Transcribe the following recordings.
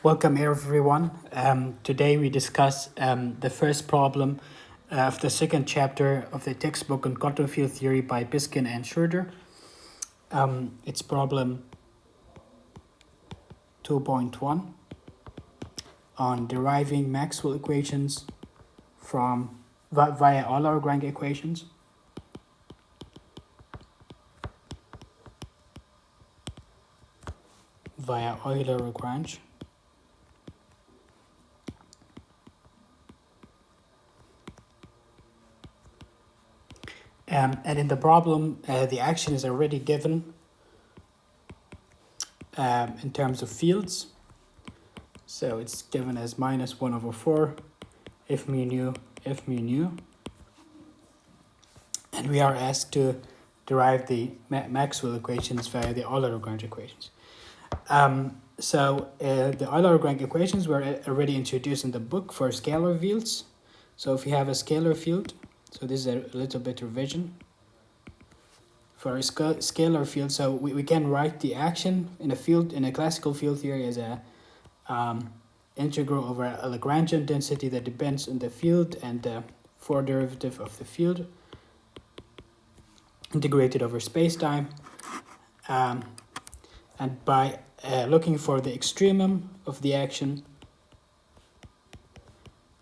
Welcome everyone. Today we discuss the first problem of the second chapter of the textbook on quantum field theory by Peskin and Schroeder. It's problem 2.1 on deriving Maxwell equations from via Euler Lagrange equations. Via Euler Lagrange. And in the problem, the action is already given in terms of fields. So it's given as minus 1 over 4, if mu nu, if mu nu. And we are asked to derive the Maxwell equations via the Euler Lagrange equations. The Euler Lagrange equations were already introduced in the book for scalar fields. So if you have a scalar field, so this is a little bit revision. For a scalar field, so we can write the action in a field, in a classical field theory, as a integral over a Lagrangian density that depends on the field and the fourth derivative of the field, integrated over space-time. And by looking for the extremum of the action,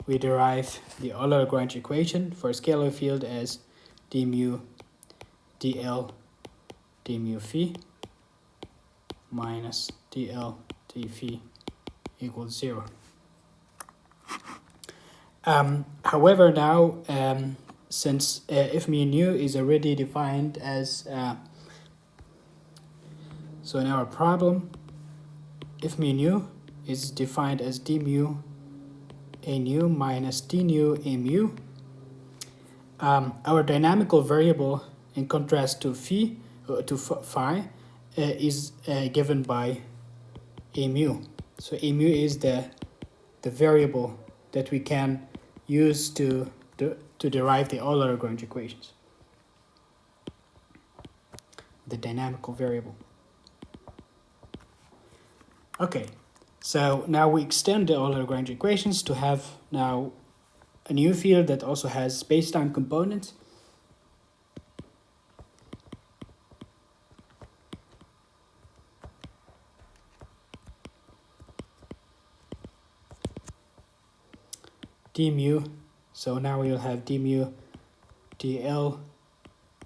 we derive the Euler Lagrange equation for a scalar field as d mu dl d mu phi minus dl d phi equals 0. However, now, since if mu nu is already defined as, so in our problem, if mu nu is defined as d mu a nu minus d nu a mu, our dynamical variable, in contrast to phi, is given by a mu. So a mu is the variable that we can use to derive the Euler Lagrange equations, the dynamical variable. Okay, so now we extend the Euler Lagrange equations to have now a new field that also has space-time components. D mu, so now we'll have d mu dl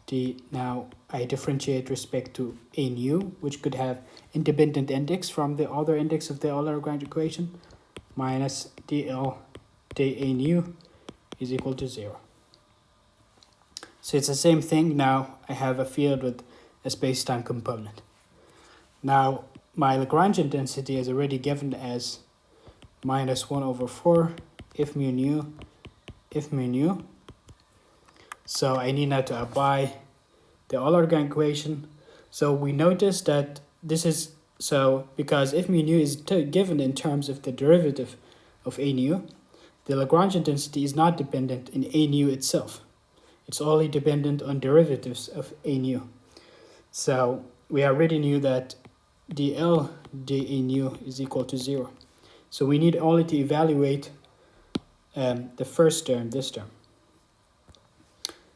d, now I differentiate respect to a nu, which could have independent index from the other index of the Euler Lagrange equation, minus dl d a nu is equal to 0. So it's the same thing. Now I have a field with a space-time component. Now my Lagrangian density is already given as minus 1 over 4 if mu nu, if mu nu. So I need now to apply the Euler Lagrange equation. So we notice that this is, so because if mu nu is given in terms of the derivative of a nu, the Lagrangian density is not dependent in a nu itself. It's only dependent on derivatives of a nu. So we already knew that dl d a nu is equal to 0. So we need only to evaluate the first term, this term.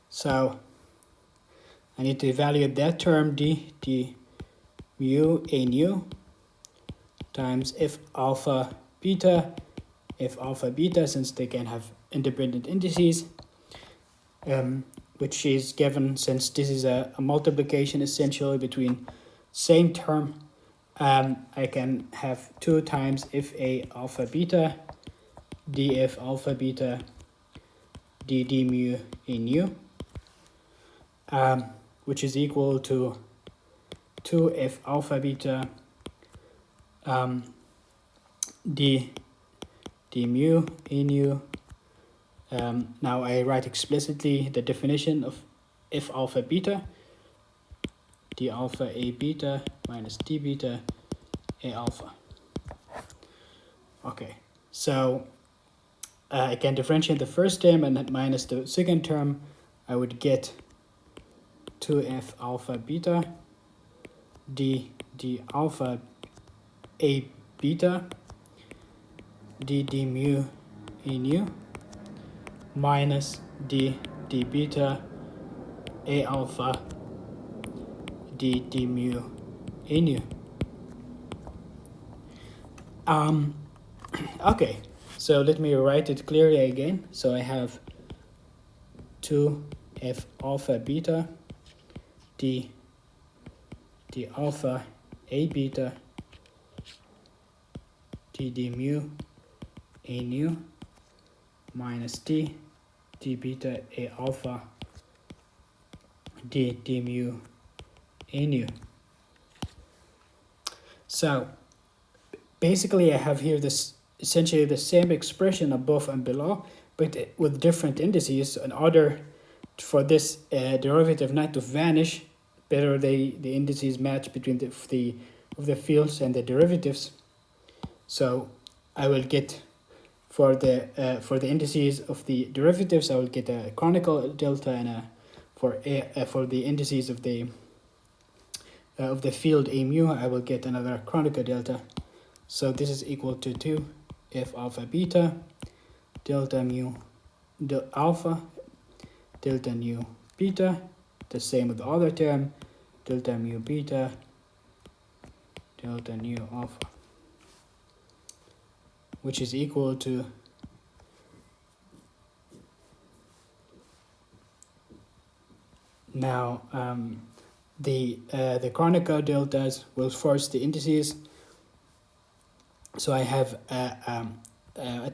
So I need to evaluate that term d mu a nu times if alpha beta, since they can have independent indices, which is given since this is a multiplication essentially between same term. I can have 2 times if a alpha beta df alpha beta d mu a nu, which is equal to 2f alpha beta d mu a nu. Now I write explicitly the definition of f alpha beta, d alpha a beta minus d beta a alpha. Okay, so I can differentiate the first term, and minus the second term, I would get 2f alpha beta d alpha a beta d mu a nu minus d beta a alpha d mu a nu. Okay, so let me write it clearly again. So I have 2 f alpha beta d alpha a beta d mu a nu minus d beta a alpha d mu a nu. So basically I have here this essentially the same expression above and below, but with different indices. In order for this derivative not to vanish, better the indices match between the fields and the derivatives. So I will get for the indices of the derivatives, I will get a canonical delta, and for the indices of the field a mu, I will get another canonical delta. So this is equal to 2 f alpha beta delta mu alpha delta nu beta, the same with the other term, delta mu beta delta nu alpha, which is equal to now the canonical deltas will force the indices. So I have a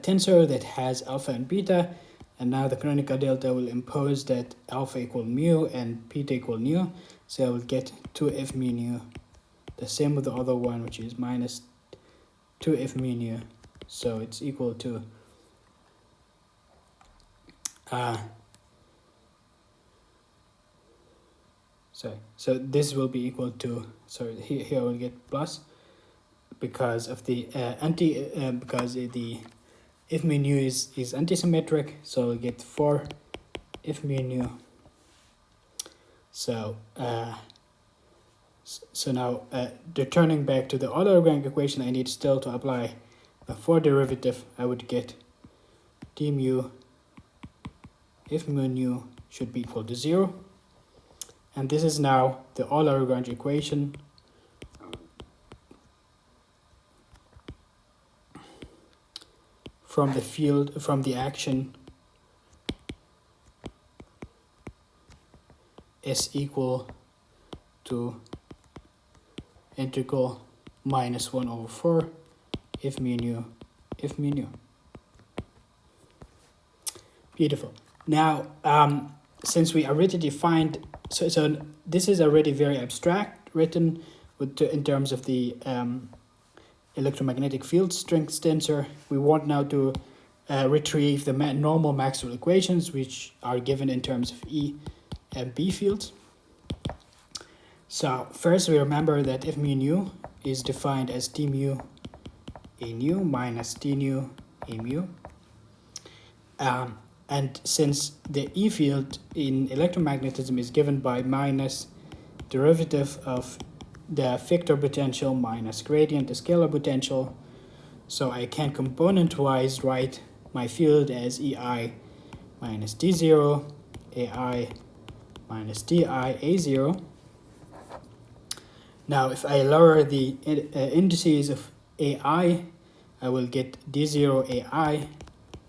tensor that has alpha and beta, and now the canonical delta will impose that alpha equal mu and beta equal nu. So I will get 2f mu nu, the same with the other one, which is minus 2f mu nu. So it's equal to so this will be equal to, sorry, here I will get plus, because of the because the f mu nu is antisymmetric, so I'll get 4 f mu nu. So so now returning back to the Euler Lagrange equation, I need still to apply the 4 derivative. I would get d mu f mu nu should be equal to 0, and this is now the Euler Lagrange equation from the field, from the action s equal to integral minus 1 over 4 f mu nu f mu nu. Beautiful. Now since we already defined, so this is already very abstract, written in terms of the electromagnetic field strength tensor. We want now to retrieve the normal Maxwell equations, which are given in terms of E and B fields. So first we remember that f mu nu is defined as d mu a nu minus d nu a mu. And since the E field in electromagnetism is given by minus derivative of the vector potential minus gradient, the scalar potential, so I can component-wise write my field as EI minus D0, AI minus DI A0. Now if I lower the indices of AI, I will get D0 AI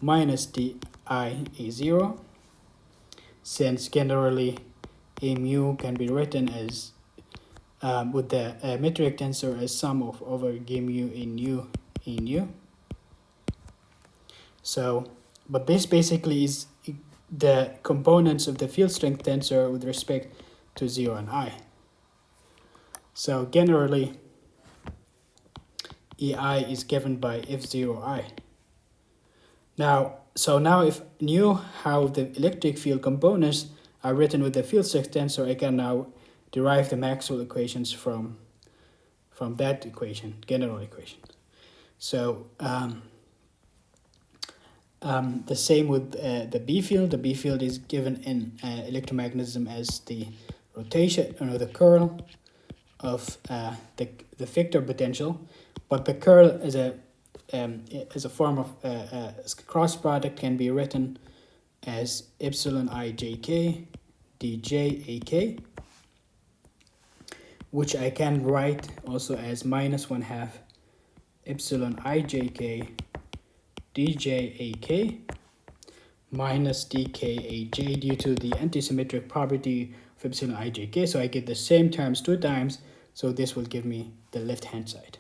minus DI A0, since generally a mu can be written as with the metric tensor as sum of over g mu in nu. So, but this basically is the components of the field strength tensor with respect to 0 and I. So generally, EI is given by F0I. Now if knew how the electric field components are written with the field strength tensor, I can now derive the Maxwell equations from that equation, general equation. So the same with the B field. The B field is given in electromagnetism as the rotation, the curl of the vector potential, but the curl is as a form of cross product can be written as epsilon ijk dj ak, which I can write also as minus 1/2 epsilon ijk dj ak minus dkaj due to the antisymmetric property of epsilon ijk. So I get the same terms 2 times, so this will give me the left hand side.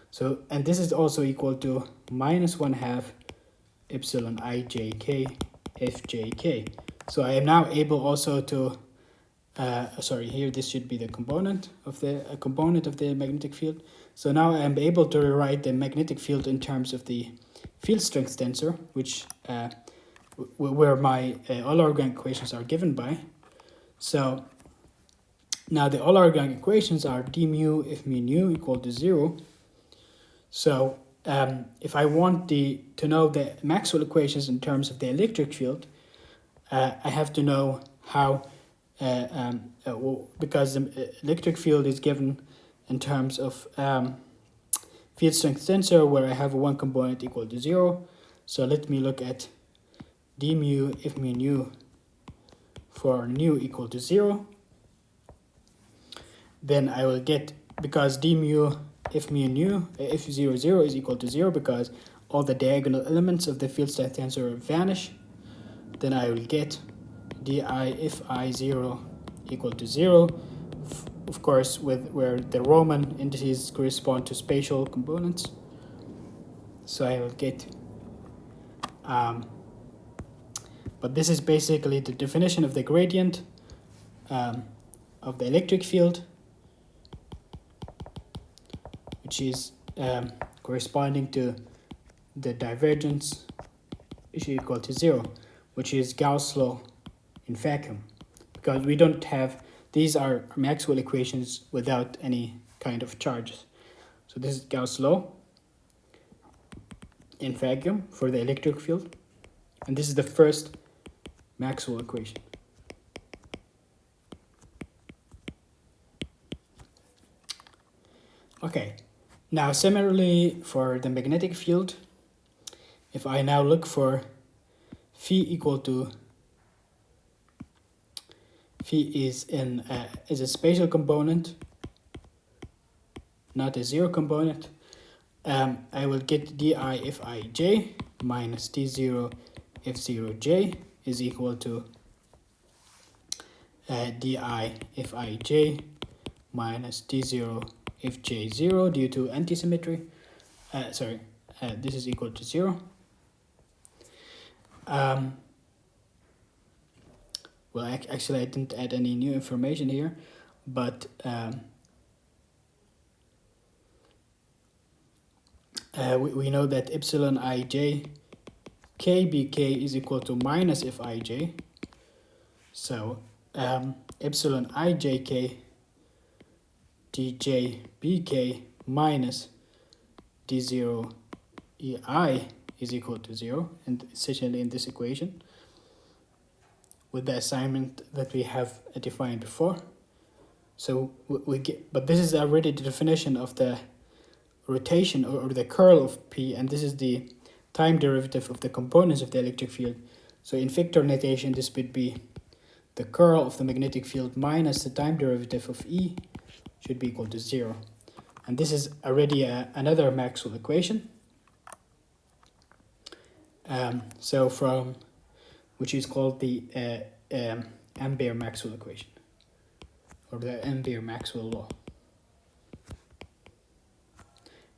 So, and this is also equal to minus 1/2 epsilon ijk fjk. So I am now able also to sorry, here this should be the component of the magnetic field. So now I am able to rewrite the magnetic field in terms of the field strength tensor, which where my Euler Lagrange equations are given by. So now the Euler Lagrange equations are d mu if mu nu equal to 0. So if I want to know the Maxwell equations in terms of the electric field, I have to know how, because the electric field is given in terms of field strength tensor, where I have one component equal to 0. So let me look at d mu if mu nu for nu equal to 0. Then I will get, because d mu if mu nu, if 0, 0 is equal to 0, because all the diagonal elements of the field strength tensor vanish, then I will get di if I0 equal to 0, of course, with where the Roman indices correspond to spatial components. So I will get, but this is basically the definition of the gradient of the electric field, which is corresponding to the divergence is equal to 0, which is Gauss' law in vacuum, because we don't have, these are Maxwell equations without any kind of charges. So this is Gauss' law in vacuum for the electric field, and this is the first Maxwell equation. Okay, now similarly for the magnetic field, if I now look for phi equal to, phi is a spatial component, not a 0 component, I will get di if ij minus d0 if 0j is equal to di if ij minus d0 if j0 due to antisymmetry. This is equal to 0. Well, actually I didn't add any new information here, but we know that epsilon ij kbk is equal to minus if ij. So epsilon ijk dj bk minus d0 ei is equal to 0, and essentially in this equation with the assignment that we have defined before. So we get, but this is already the definition of the rotation or the curl of P, and this is the time derivative of the components of the electric field. So in vector notation, this would be the curl of the magnetic field minus the time derivative of E should be equal to 0. And this is already another Maxwell equation. So from, which is called the Ampere-Maxwell equation, or the Ampere-Maxwell law.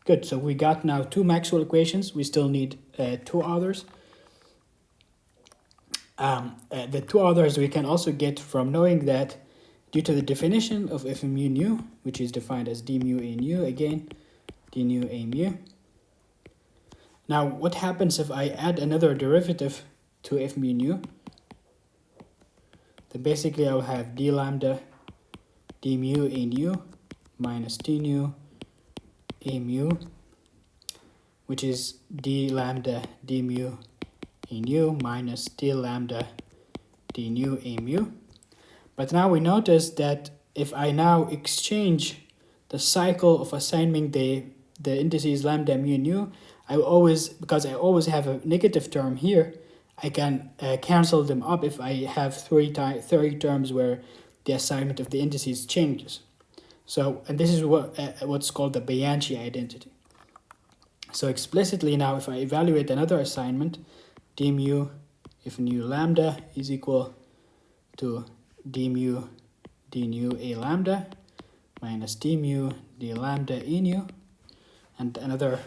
Good, so we got now 2 Maxwell equations. We still need 2 others. The 2 others we can also get from knowing that due to the definition of f mu nu, which is defined as d mu a nu, again, d nu a mu. Now, what happens if I add another derivative to f mu nu? Then basically I'll have d lambda d mu a nu minus d nu a mu, which is d lambda d mu a nu minus d lambda d nu a mu. But now we notice that if I now exchange the cycle of assigning the the indices lambda, mu, nu, because I always have a negative term here, I can cancel them up if I have three terms where the assignment of the indices changes. So, and this is what's called the Bianchi identity. So explicitly now, if I evaluate another assignment, d mu if nu lambda is equal to d mu d nu a lambda minus d mu d lambda e nu, and another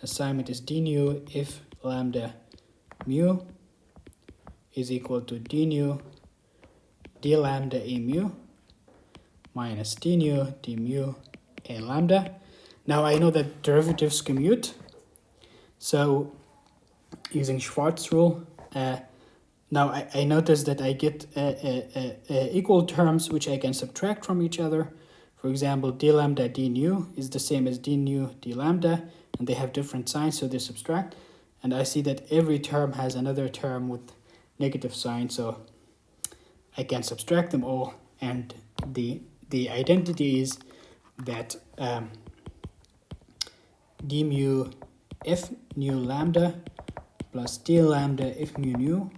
assignment is d nu if lambda mu is equal to d nu d lambda a mu minus d nu d mu a lambda. Now I know that derivatives commute, so using Schwarz rule, now I notice that I get equal terms which I can subtract from each other. For example, d lambda d nu is the same as d nu d lambda, and they have different signs, so they subtract. And I see that every term has another term with negative sign, so I can subtract them all. And the identity is that d mu if nu lambda plus d lambda if mu nu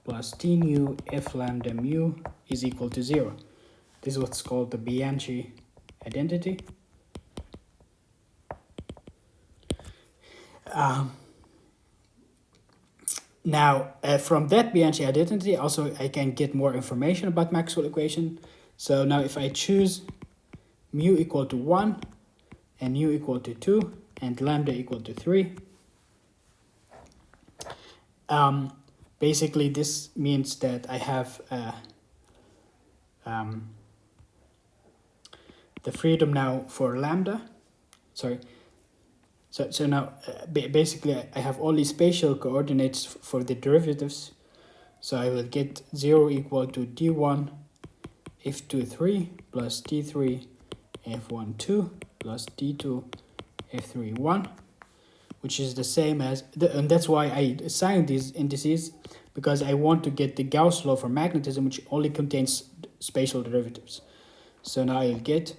plus d nu if lambda mu is equal to 0. This is what's called the Bianchi identity. Now, from that Bianchi identity, also I can get more information about Maxwell equation. So now if I choose mu equal to 1 and nu equal to 2 and lambda equal to 3, basically this means that I have the freedom now for lambda. So now basically I have all these spatial coordinates for the derivatives. So I will get 0 equal to d1 if 2 3 plus d3 f1 2 plus d2 f3 1, which is the same as and that's why I assign these indices, because I want to get the Gauss law for magnetism, which only contains spatial derivatives. So now I'll get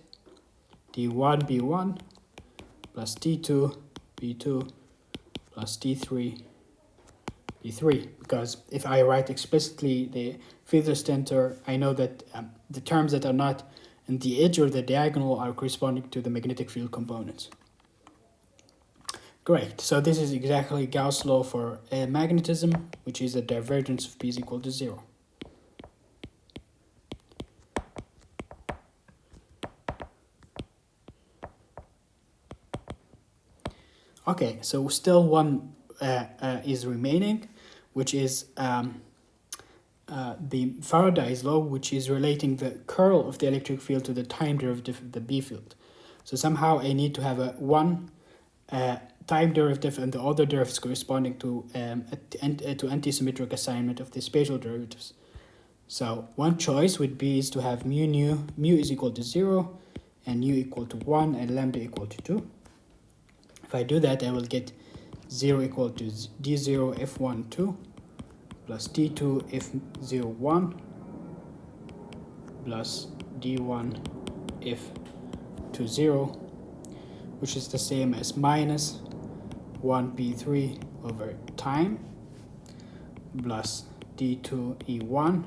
d1 b1 plus d2 b2 plus d3 b3, because if I write explicitly the field center, I know that the terms that are not in the edge or the diagonal are corresponding to the magnetic field components. Great, so this is exactly Gauss law for magnetism, which is the divergence of P is equal to 0. Okay, so still one is remaining, which is the Faraday's law, which is relating the curl of the electric field to the time derivative of the B field. So somehow I need to have one time derivative and the other derivatives corresponding to antisymmetric assignment of the spatial derivatives. So one choice would be is to have mu is equal to 0 and nu equal to 1 and lambda equal to 2. If I do that, I will get 0 equal to d0 f1 2 plus d2 f0 1 plus d1 f2 0, which is the same as minus 1p3 over time plus d2 e1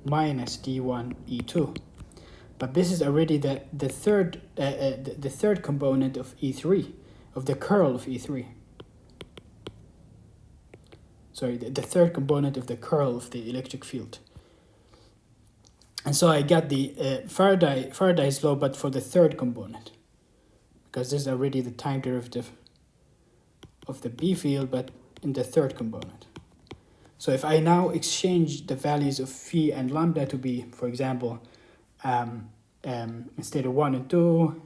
minus d1 e2. But this is already the third component of E3, of the curl of E3. Sorry, the third component of the curl of the electric field. And so I got the Faraday's law, but for the third component, because this is already the time derivative of the B field, but in the third component. So if I now exchange the values of phi and lambda to be, for example, instead of 1 and 2,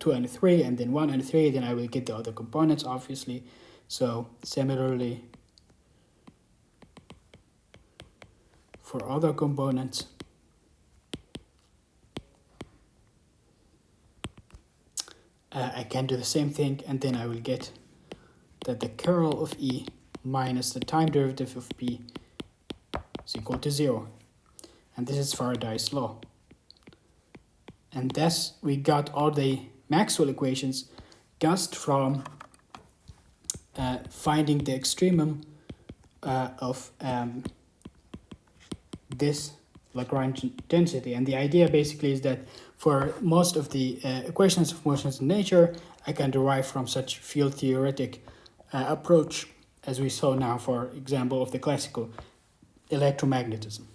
2 and 3, and then 1 and 3, then I will get the other components, obviously. So similarly, for other components, I can do the same thing, and then I will get that the curl of E minus the time derivative of P is equal to 0. And this is Faraday's law. And thus we got all the Maxwell equations just from finding the extremum of this Lagrange density. And the idea basically is that for most of the equations of motions in nature, I can derive from such field theoretic approach as we saw now, for example, of the classical electromagnetism.